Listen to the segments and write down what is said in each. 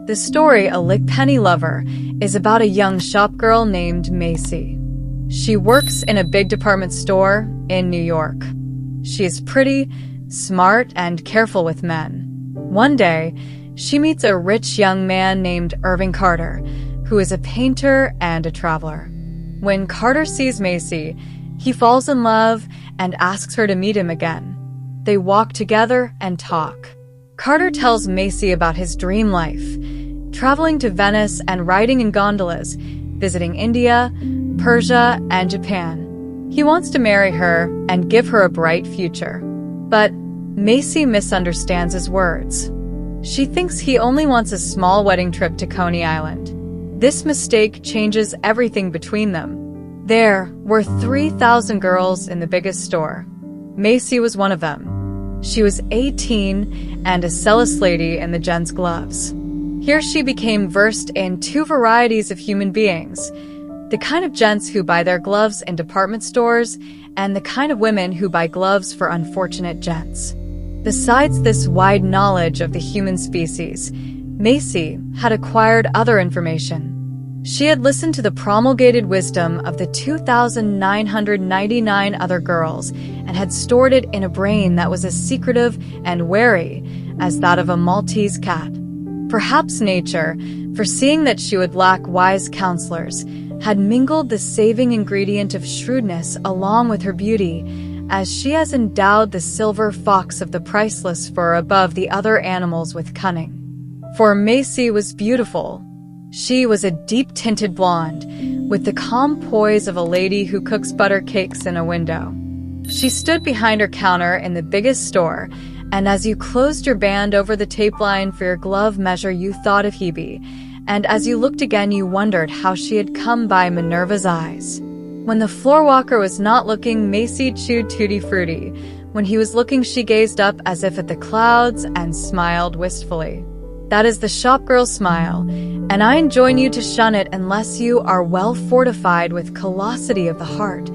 The story, A Lick Penny Lover, is about a young shop girl named Macy. She works in a big department store in New York. She is pretty, smart, and careful with men. One day, she meets a rich young man named Irving Carter, who is a painter and a traveler. When Carter sees Macy, he falls in love and asks her to meet him again. They walk together and talk. Carter tells Macy about his dream life, traveling to Venice and riding in gondolas, visiting India, Persia, and Japan. He wants to marry her and give her a bright future. But Macy misunderstands his words. She thinks he only wants a small wedding trip to Coney Island. This mistake changes everything between them. There were 3,000 girls in the biggest store. Macy was one of them. She was 18 and a zealous lady in the gents' gloves. Here she became versed in two varieties of human beings, the kind of gents who buy their gloves in department stores and the kind of women who buy gloves for unfortunate gents. Besides this wide knowledge of the human species, Macy had acquired other information. She had listened to the promulgated wisdom of the 2,999 other girls and had stored it in a brain that was as secretive and wary as that of a Maltese cat. Perhaps nature, foreseeing that she would lack wise counselors, had mingled the saving ingredient of shrewdness along with her beauty, as she has endowed the silver fox of the priceless fur above the other animals with cunning. For Macy was beautiful. She was a deep-tinted blonde, with the calm poise of a lady who cooks butter cakes in a window. She stood behind her counter in the biggest store, and as you closed your band over the tape line for your glove measure, you thought of Hebe, and as you looked again, you wondered how she had come by Minerva's eyes. When the floor walker was not looking, Macy chewed Tutti Frutti. When he was looking, she gazed up as if at the clouds and smiled wistfully. That is the shopgirl smile, and I enjoin you to shun it unless you are well fortified with callosity of the heart,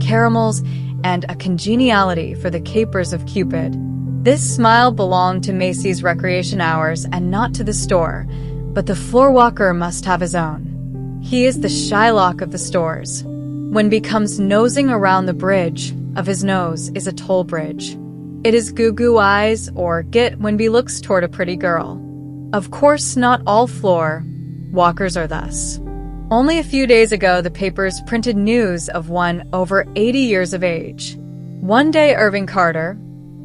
caramels, and a congeniality for the capers of Cupid. This smile belonged to Macy's recreation hours and not to the store, but the floor walker must have his own. He is the Shylock of the stores. When becomes nosing around the bridge of his nose is a toll bridge. It is goo-goo eyes or git when be looks toward a pretty girl. Of course, not all floor walkers are thus. Only a few days ago, the papers printed news of one over 80 years of age. One day, Irving Carter,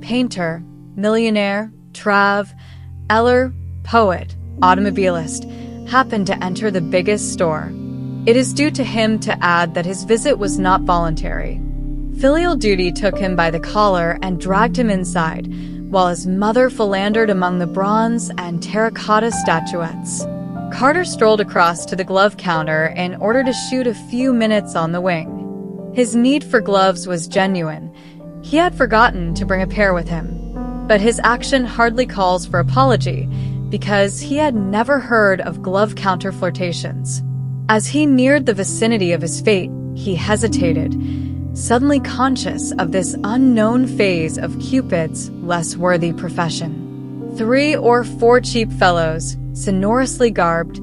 painter, millionaire, traveler, poet, automobilist, happened to enter the biggest store. It is due to him to add that his visit was not voluntary. Filial duty took him by the collar and dragged him inside, while his mother philandered among the bronze and terracotta statuettes. Carter strolled across to the glove counter in order to shoot a few minutes on the wing. His need for gloves was genuine. He had forgotten to bring a pair with him. But his action hardly calls for apology, because he had never heard of glove counter flirtations. As he neared the vicinity of his fate, he hesitated, suddenly conscious of this unknown phase of Cupid's less worthy profession. 3 or 4 cheap fellows, sonorously garbed,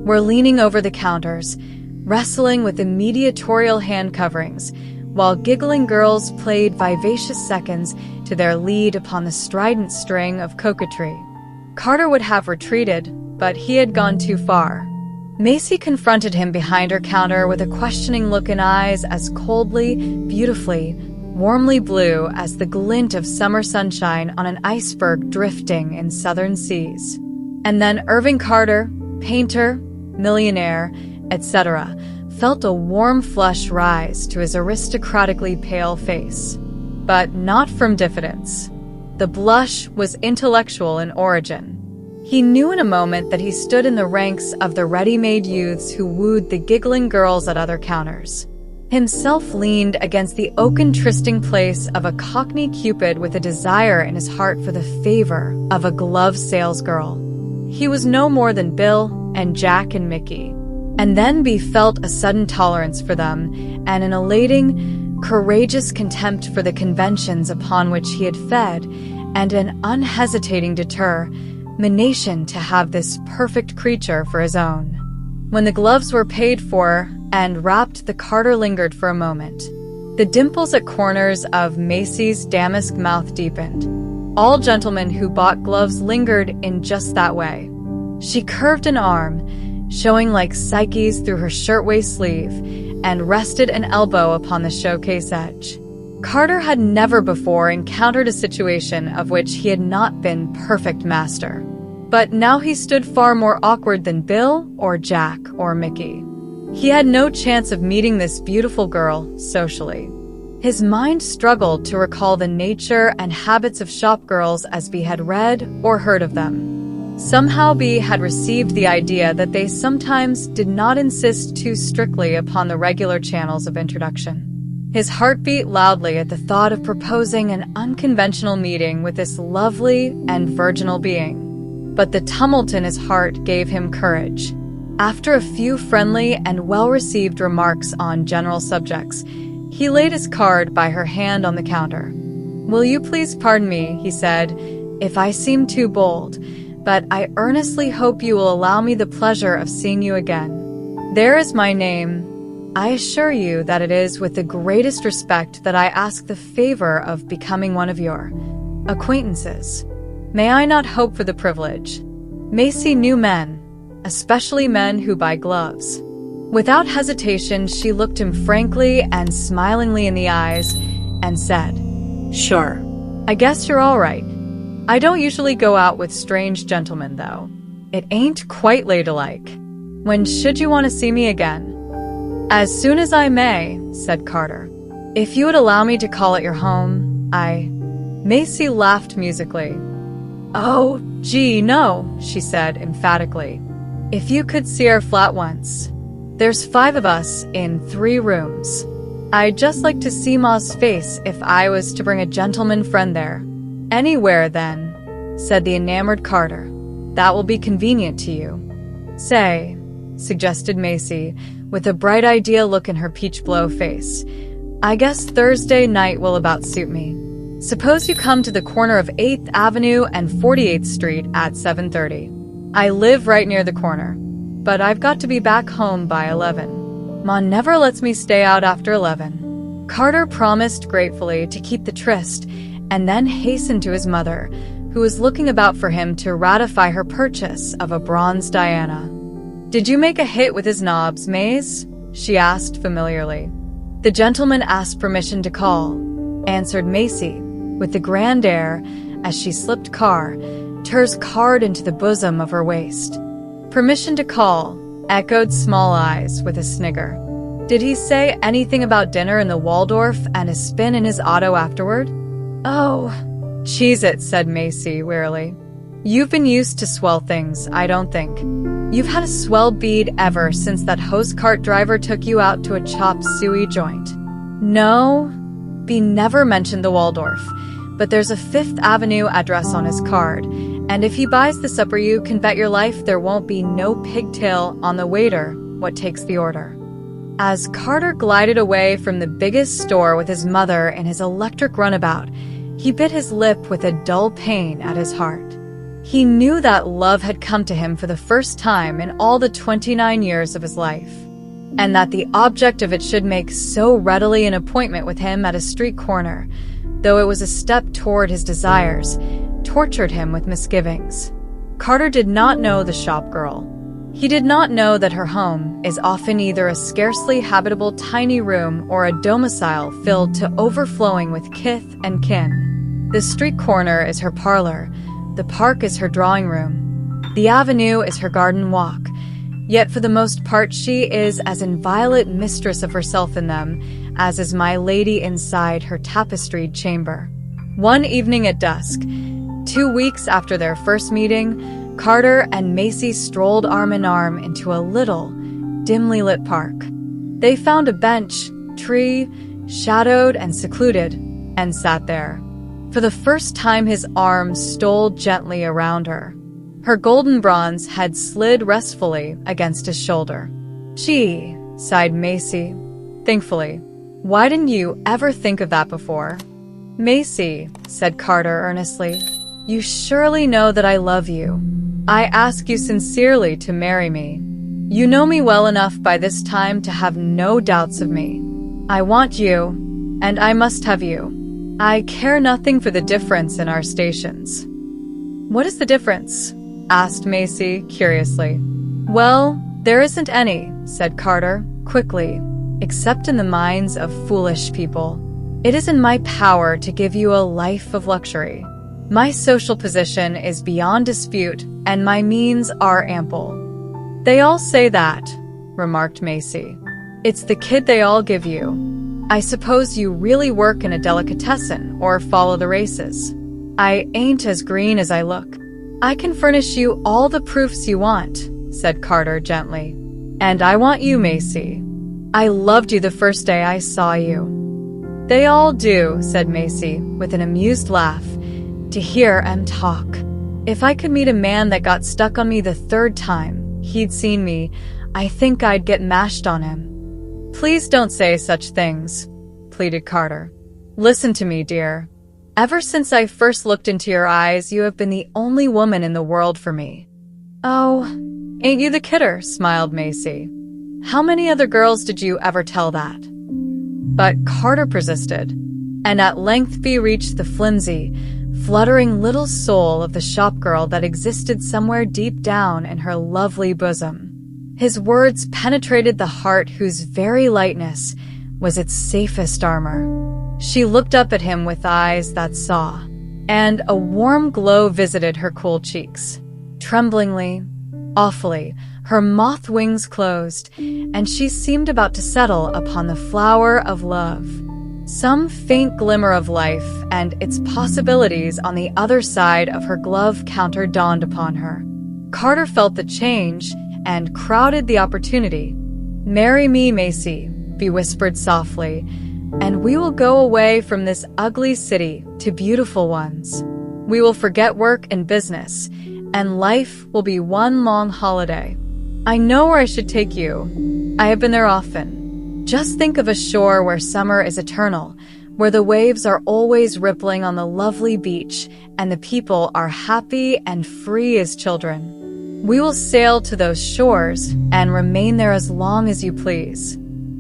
were leaning over the counters, wrestling with the mediatorial hand coverings, while giggling girls played vivacious seconds to their lead upon the strident string of coquetry. Carter would have retreated, but he had gone too far. Macy confronted him behind her counter with a questioning look in eyes as coldly, beautifully, warmly blue as the glint of summer sunshine on an iceberg drifting in southern seas. And then Irving Carter, painter, millionaire, etc., felt a warm flush rise to his aristocratically pale face. But not from diffidence. The blush was intellectual in origin. He knew in a moment that he stood in the ranks of the ready-made youths who wooed the giggling girls at other counters. Himself leaned against the oaken trysting place of a Cockney Cupid with a desire in his heart for the favor of a glove salesgirl. He was no more than Bill and Jack and Mickey. And then Bea felt a sudden tolerance for them and an elating, courageous contempt for the conventions upon which he had fed, and an unhesitating deter, determination to have this perfect creature for his own. When the gloves were paid for and wrapped, the Carter lingered for a moment. The dimples at corners of Macy's damask mouth deepened. All gentlemen who bought gloves lingered in just that way. She curved an arm, showing like Psyche's through her shirtwaist sleeve, and rested an elbow upon the showcase edge. Carter had never before encountered a situation of which he had not been perfect master. But now he stood far more awkward than Bill or Jack or Mickey. He had no chance of meeting this beautiful girl socially. His mind struggled to recall the nature and habits of shopgirls as B had read or heard of them. Somehow B had received the idea that they sometimes did not insist too strictly upon the regular channels of introduction. His heart beat loudly at the thought of proposing an unconventional meeting with this lovely and virginal being. But the tumult in his heart gave him courage. After a few friendly and well-received remarks on general subjects, he laid his card by her hand on the counter. "Will you please pardon me," he said, "if I seem too bold, but I earnestly hope you will allow me the pleasure of seeing you again. There is my name. I assure you that it is with the greatest respect that I ask the favor of becoming one of your acquaintances. May I not hope for the privilege?" Macy knew men, especially men who buy gloves. Without hesitation, she looked him frankly and smilingly in the eyes and said, "Sure. I guess you're all right. I don't usually go out with strange gentlemen, though. It ain't quite ladylike. When should you want to see me again?" "As soon as I may," said Carter. "If you would allow me to call at your home, Macy laughed musically. "Oh, gee, no," she said emphatically. "If you could see our flat once. There's 5 of us in 3 rooms. I'd just like to see Ma's face if I was to bring a gentleman friend there." "Anywhere, then," said the enamored Carter. "That will be convenient to you." "Say," suggested Macy, with a bright idea look in her peach-blow face, "I guess Thursday night will about suit me. Suppose you come to the corner of 8th Avenue and 48th Street at 7:30. I live right near the corner, but I've got to be back home by 11. Ma never lets me stay out after 11. Carter promised gratefully to keep the tryst and then hastened to his mother, who was looking about for him to ratify her purchase of a bronze Diana. "Did you make a hit with his knobs, Maze?" she asked familiarly. "The gentleman asked permission to call," answered Macy, with a grand air as she slipped Carter's card into the bosom of her waist. "Permission to call," echoed Small Eyes with a snigger. "Did he say anything about dinner in the Waldorf and a spin in his auto afterward?" "Oh, cheese it," said Macy wearily. "You've been used to swell things, I don't think. You've had a swell bead ever since that hose cart driver took you out to a chop suey joint." "No," B never mentioned the Waldorf, but there's a 5th Avenue address on his card, and if he buys the supper you can bet your life there won't be no pigtail on the waiter what takes the order." As Carter glided away from the biggest store with his mother in his electric runabout, he bit his lip with a dull pain at his heart. He knew that love had come to him for the first time in all the 29 years of his life, and that the object of it should make so readily an appointment with him at a street corner, though it was a step toward his desires, tortured him with misgivings. Carter did not know the shop girl. He did not know that her home is often either a scarcely habitable tiny room or a domicile filled to overflowing with kith and kin. The street corner is her parlor, the park is her drawing room, the avenue is her garden walk, yet for the most part she is as inviolate mistress of herself in them as is my lady inside her tapestried chamber. One evening at dusk, 2 weeks after their first meeting, Carter and Macy strolled arm in arm into a little, dimly lit park. They found a bench, tree, shadowed and secluded, and sat there. For the first time his arm stole gently around her. Her golden bronze head slid restfully against his shoulder. "Gee," sighed Macy, thankfully. "Why didn't you ever think of that before?" "Macy," said Carter earnestly, You surely know that I love you. I ask you sincerely to marry me. You know me well enough by this time to have no doubts of me. I want you, and I must have you. I care nothing for the difference in our stations." "What is the difference?" asked Macy curiously. "Well, there isn't any," said Carter quickly, "except in the minds of foolish people. It is in my power to give you a life of luxury. My social position is beyond dispute, and my means are ample." "They all say that," remarked Macy. "It's the kid they all give you. I suppose you really work in a delicatessen or follow the races." "I ain't as green as I look. I can furnish you all the proofs you want," said Carter gently. "And I want you, Macy. I loved you the first day I saw you." "They all do," said Macy with an amused laugh, "to hear em talk. If I could meet a man that got stuck on me the third time he'd seen me, I think I'd get mashed on him." "Please don't say such things," pleaded Carter. "Listen to me, dear. Ever since I first looked into your eyes, you have been the only woman in the world for me." "Oh, ain't you the kidder?" smiled Macy. "How many other girls did you ever tell that?" But Carter persisted, and at length we reached the flimsy, fluttering little soul of the shopgirl that existed somewhere deep down in her lovely bosom. His words penetrated the heart whose very lightness was its safest armor. She looked up at him with eyes that saw, and a warm glow visited her cool cheeks. Tremblingly, awfully, her moth wings closed, and she seemed about to settle upon the flower of love. Some faint glimmer of life and its possibilities on the other side of her glove counter dawned upon her. Carter felt the change and crowded the opportunity. "Marry me, Macy," he whispered softly, "and we will go away from this ugly city to beautiful ones. We will forget work and business, and life will be one long holiday. I know where I should take you. I have been there often. Just think of a shore where summer is eternal, where the waves are always rippling on the lovely beach, and the people are happy and free as children. We will sail to those shores and remain there as long as you please.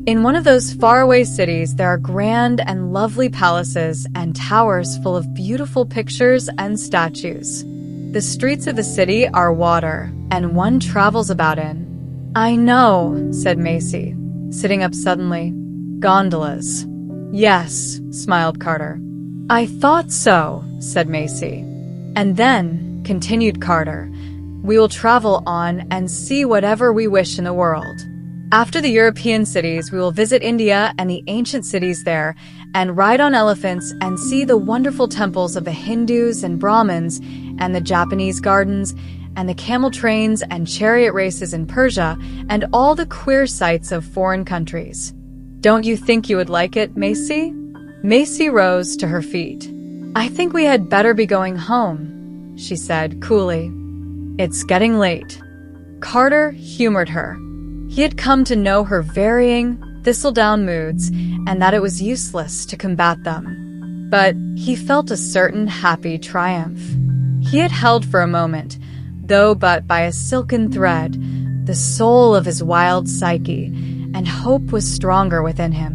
In one of those faraway cities, there are grand and lovely palaces and towers full of beautiful pictures and statues. The streets of the city are water, and one travels about in." "I know," said Macy, sitting up suddenly. "Gondolas." "Yes," smiled Carter. "I thought so," said Macy. "And then," continued Carter, "we will travel on and see whatever we wish in the world. After the European cities, we will visit India and the ancient cities there, and ride on elephants and see the wonderful temples of the Hindus and Brahmins, and the Japanese gardens, and the camel trains and chariot races in Persia, and all the queer sights of foreign countries. Don't you think you would like it, Macy?" Macy rose to her feet. "I think we had better be going home," she said coolly. "It's getting late." Carter humored her. He had come to know her varying, thistledown moods, and that it was useless to combat them. But he felt a certain happy triumph. He had held for a moment, though but by a silken thread, the soul of his wild psyche, and hope was stronger within him.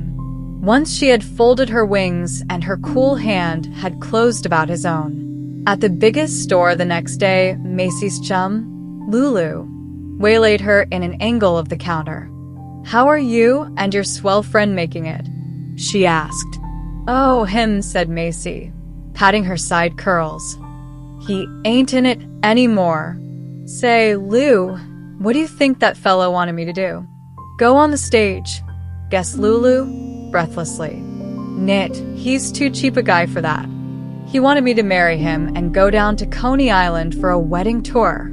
Once she had folded her wings, and her cool hand had closed about his own. At the biggest store the next day, Macy's chum, Lulu, waylaid her in an angle of the counter. "How are you and your swell friend making it?" she asked. "Oh, him," said Macy, patting her side curls. "He ain't in it anymore. Say, Lou, what do you think that fellow wanted me to do?" "Go on the stage," guessed Lulu, breathlessly. "Nit, he's too cheap a guy for that. He wanted me to marry him and go down to Coney Island for a wedding tour."